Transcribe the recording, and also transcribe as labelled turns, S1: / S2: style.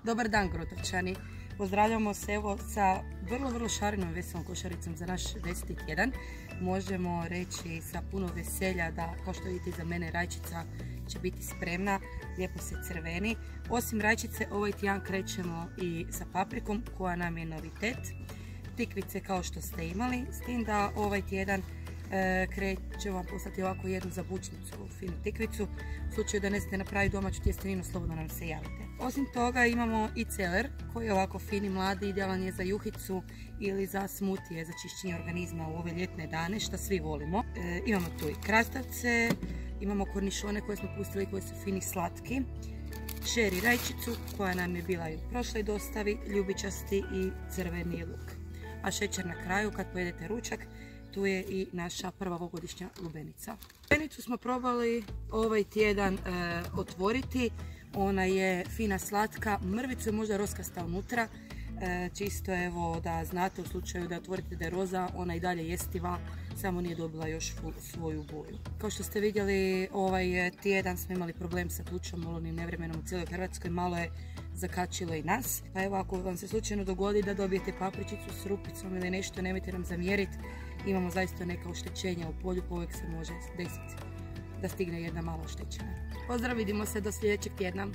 S1: Dobar dan, Grottovčani. Pozdravljamo se evo sa vrlo šarenom i veselom košaricom za naš 10. tjedan. Možemo reći sa puno veselja da, kao što vidite iza mene, rajčica će biti spremna, lijepo se crveni. Osim rajčice, ovaj tjedan krećemo i sa paprikom koja nam je novitet. Tikvice kao što ste imali, s tim da ovaj tjedan ćemo vam poslati ovako jednu zabučnicu, finu tikvicu. U slučaju da ne znate napraviti domaću tjesteninu, slobodno nam se javite. Osim toga imamo i celer koji je ovako fini, mladi, idealan je za juhicu ili za smutije, za čišćenje organizma u ove ljetne dane, što svi volimo. Imamo tu i krastavce, imamo kornišone koje smo pustili, koji su fini, slatki. Čeri rajčicu koja nam je bila i u prošloj dostavi, ljubičasti i crveni luk. A šećer na kraju kad pojedete ručak. Tu je i naša prva ovogodišnja lubenica. Lubenicu smo probali ovaj tjedan otvoriti. Ona je fina, slatka, mrvicu je možda roskasta unutra. Čisto evo da znate, u slučaju da otvorite da je roza, ona i dalje jestiva, samo nije dobila još svoju boju. Kao što ste vidjeli, ovaj tjedan smo imali problem sa tučom, olujnim nevremenom u cijeloj Hrvatskoj, malo je zakačilo i nas. Pa evo, ako vam se slučajno dogodi da dobijete papričicu s rupicom ili nešto, nemojte nam zamjeriti. Imamo zaista neka oštećenja u polju, pa uvijek se može desiti da stigne jedna malo oštećena. Pozdrav, vidimo se do sljedećeg tjedna.